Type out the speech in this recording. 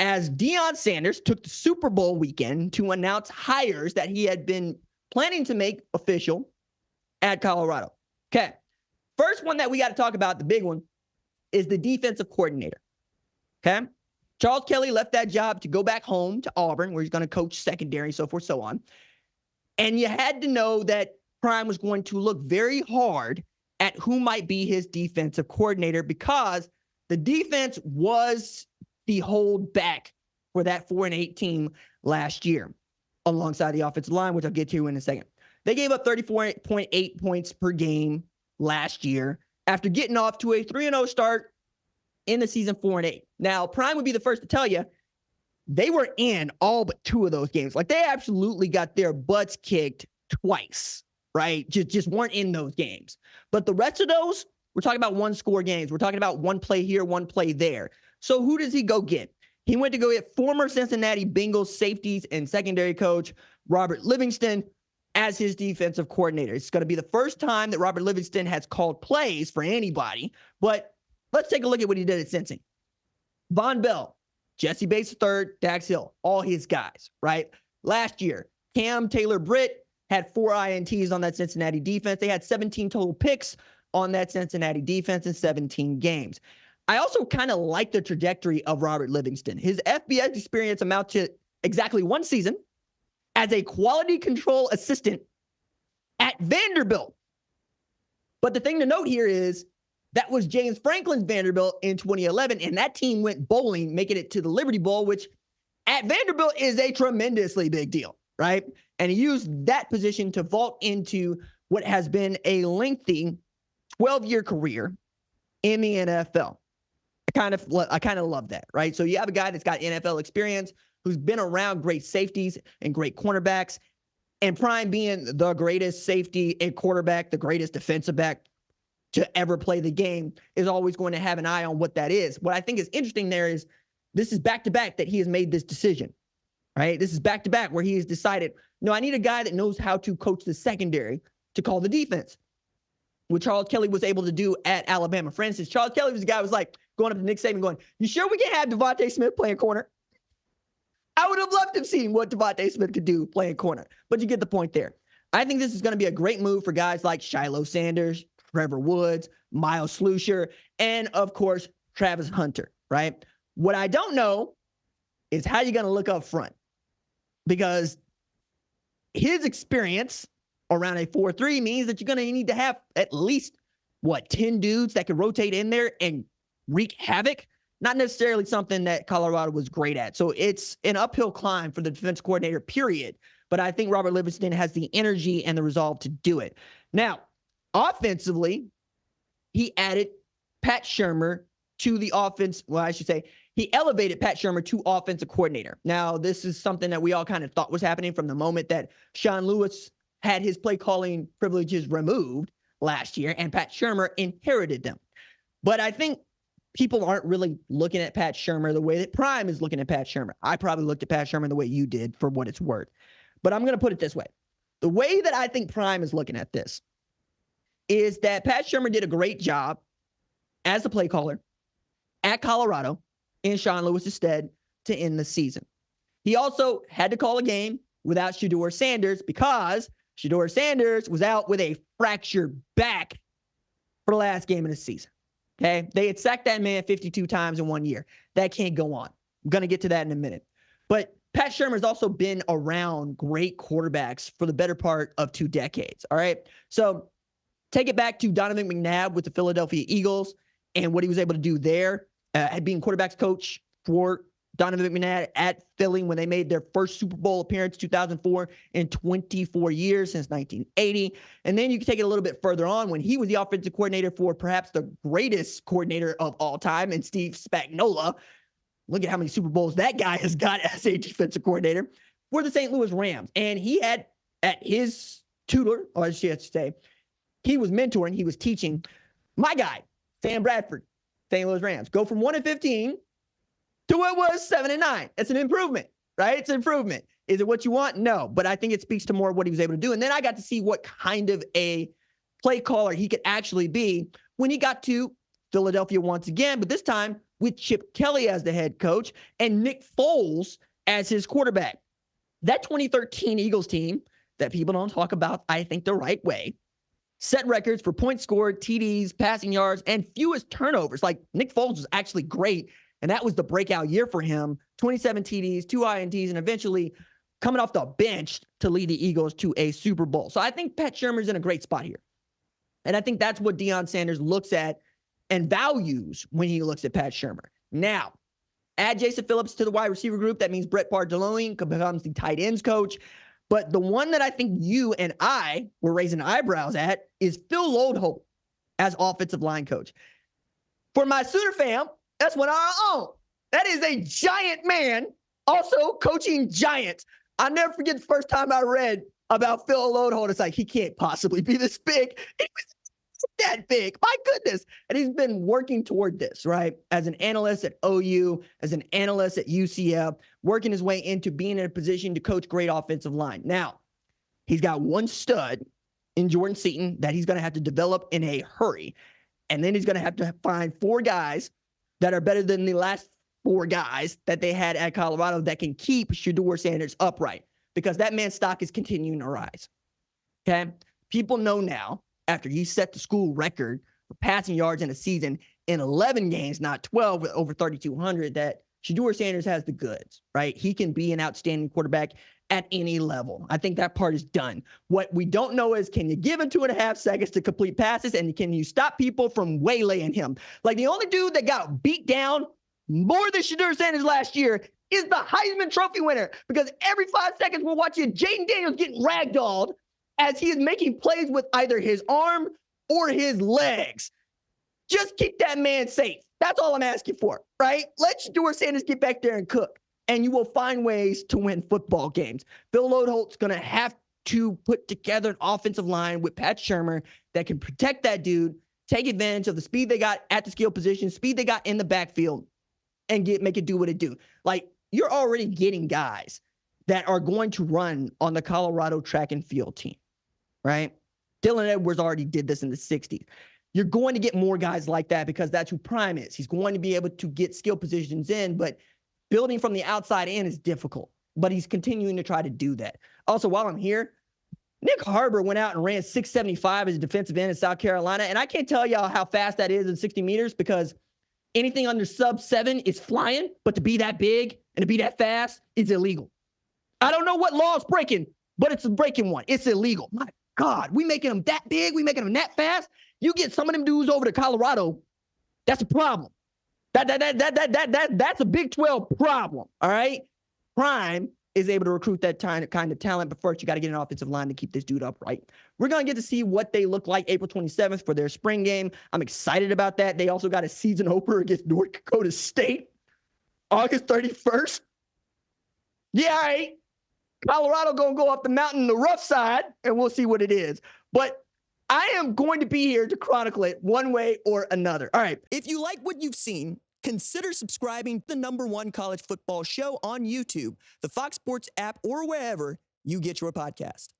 as Deion Sanders took the Super Bowl weekend to announce hires that he had been planning to make official at Colorado. Okay. First one that we got to talk about, the big one, is the defensive coordinator. Okay. Charles Kelly left that job to go back home to Auburn, where he's going to coach secondary, so forth, so on. And you had to know that Prime was going to look very hard at who might be his defensive coordinator, because the defense was the holdback for that 4-8 team last year, alongside the offensive line, which I'll get to in a second. They gave up 34.8 points per game last year after getting off to a 3-0 start in the season 4-8. Now, Prime would be the first to tell you they were in all but 2 of those games. Like, they absolutely got their butts kicked twice, right? Just weren't in those games. But the rest of those, we're talking about one-score games. We're talking about one play here, one play there. So who does he go get? He went to go get former Cincinnati Bengals safeties and secondary coach Robert Livingston as his defensive coordinator. It's going to be the first time that Robert Livingston has called plays for anybody. But let's take a look at what he did at Cincy. Von Bell, Jesse Bates III, Dax Hill, all his guys, right? Last year, Cam Taylor-Britt had 4 INTs on that Cincinnati defense. They had 17 total picks on that Cincinnati defense in 17 games. I also kind of like the trajectory of Robert Livingston. His FBS experience amounts to exactly 1 season as a quality control assistant at Vanderbilt. But the thing to note here is that was James Franklin's Vanderbilt in 2011, and that team went bowling, making it to the Liberty Bowl, which at Vanderbilt is a tremendously big deal, right? And he used that position to vault into what has been a lengthy 12-year career in the NFL. I kind of love that, right? So you have a guy that's got NFL experience, who's been around great safeties and great cornerbacks, and Prime being the greatest safety and quarterback, the greatest defensive back to ever play the game, is always going to have an eye on what that is. What I think is interesting there is this is back-to-back that he has made this decision, right? This is back-to-back where he has decided, no, I need a guy that knows how to coach the secondary to call the defense, what Charles Kelly was able to do at Alabama. For instance, Charles Kelly was the guy who was like going up to Nick Saban going, you sure we can have Devontae Smith playing corner? I would have loved to have seen what Devontae Smith could do playing corner, but you get the point there. I think this is going to be a great move for guys like Shiloh Sanders, Trevor Woods, Miles Slusher, and, of course, Travis Hunter, right? What I don't know is how you're going to look up front, because his experience around a 4-3 means that you're going to need to have at least, 10 dudes that can rotate in there and wreak havoc. Not necessarily something that Colorado was great at. So it's an uphill climb for the defense coordinator, period. But I think Robert Livingston has the energy and the resolve to do it. Now, offensively, he added Pat Shurmur to the offense. Well, I should say he elevated Pat Shurmur to offensive coordinator. Now, this is something that we all kind of thought was happening from the moment that Sean Lewis had his play calling privileges removed last year, and Pat Shurmur inherited them. But I think people aren't really looking at Pat Shurmur the way that Prime is looking at Pat Shurmur. I probably looked at Pat Shurmur the way you did, for what it's worth. But I'm going to put it this way. The way that I think Prime is looking at this is that Pat Shurmur did a great job as the play caller at Colorado in Sean Lewis's stead to end the season. He also had to call a game without Shedeur Sanders, because Shedeur Sanders was out with a fractured back for the last game of the season. Okay, they had sacked that man 52 times in 1 year. That can't go on. I'm going to get to that in a minute. But Pat Shurmur has also been around great quarterbacks for the better part of 2 decades. All right, so take it back to Donovan McNabb with the Philadelphia Eagles and what he was able to do there, at being quarterbacks coach for Donovan McNabb at Philly when they made their first Super Bowl appearance, 2004, in 24 years, since 1980. And then you can take it a little bit further on when he was the offensive coordinator for perhaps the greatest coordinator of all time, and Steve Spagnuolo. Look at how many Super Bowls that guy has got as a defensive coordinator for the St. Louis Rams. And he had at his tutor, or I should say, he was mentoring, he was teaching my guy, Sam Bradford, St. Louis Rams, go from 1-15 to what was 7-9. It's an improvement, right? It's an improvement. Is it what you want? No, but I think it speaks to more of what he was able to do. And then I got to see what kind of a play caller he could actually be when he got to Philadelphia once again, but this time with Chip Kelly as the head coach and Nick Foles as his quarterback. That 2013 Eagles team that people don't talk about, I think, the right way, set records for points scored, TDs, passing yards, and fewest turnovers. Like, Nick Foles was actually great, and that was the breakout year for him. 27 TDs, 2 INTs, and eventually coming off the bench to lead the Eagles to a Super Bowl. So I think Pat Shurmur's in a great spot here. And I think that's what Deion Sanders looks at and values when he looks at Pat Shurmur. Now, add Jason Phillips to the wide receiver group. That means Brett Bartolone becomes the tight ends coach. But the one that I think you and I were raising eyebrows at is Phil Loadholt as offensive line coach. For my Sooner fam, that's one of our own. That is a giant man, also coaching giants. I'll never forget the first time I read about Phil Loadholt. It's like, he can't possibly be this big. He was that big. My goodness. And he's been working toward this, right? As an analyst at OU, as an analyst at UCF, working his way into being in a position to coach great offensive line. Now, he's got one stud in Jordan Seaton that he's going to have to develop in a hurry. And then he's going to have to find 4 guys that are better than the last 4 guys that they had at Colorado that can keep Shedeur Sanders upright, because that man's stock is continuing to rise. Okay? People know now, after he set the school record for passing yards in a season in 11 games, not 12, with over 3,200, that Shedeur Sanders has the goods, right? He can be an outstanding quarterback at any level. I think that part is done. What we don't know is, can you give him 2.5 seconds to complete passes, and can you stop people from waylaying him? Like, the only dude that got beat down more than Shedeur Sanders last year is the Heisman Trophy winner, because every 5 seconds we're watching Jaden Daniels getting ragdolled as he is making plays with either his arm or his legs. Just keep that man safe. That's all I'm asking for, right? Let Shedeur Sanders get back there and cook, and you will find ways to win football games. Phil Loadholt's going to have to put together an offensive line with Pat Shurmur that can protect that dude, take advantage of the speed they got at the skill position, speed they got in the backfield, and make it do what it do. Like, you're already getting guys that are going to run on the Colorado track and field team, right? Dylan Edwards already did this in the 60s. You're going to get more guys like that because that's who Prime is. He's going to be able to get skill positions in, but building from the outside in is difficult. But he's continuing to try to do that. Also, while I'm here, Nick Harbor went out and ran 6.75 as a defensive end in South Carolina, and I can't tell y'all how fast that is in 60 meters, because anything under sub 7 is flying, but to be that big and to be that fast, it's illegal. I don't know what law is breaking, but it's a breaking one. It's illegal. My God, we making them that big, we making them that fast. You get some of them dudes over to Colorado, that's a problem. That's a Big 12 problem. All right. Prime is able to recruit that kind of talent, but first you got to get an offensive line to keep this dude upright. We're going to get to see what they look like April 27th for their spring game. I'm excited about that. They also got a season opener against North Dakota State, August 31st. Yeah, all right. Colorado going to go up the mountain, the rough side, and we'll see what it is. But I am going to be here to chronicle it one way or another. All right. If you like what you've seen, consider subscribing to the #1 college football show on YouTube, the Fox Sports app, or wherever you get your podcast.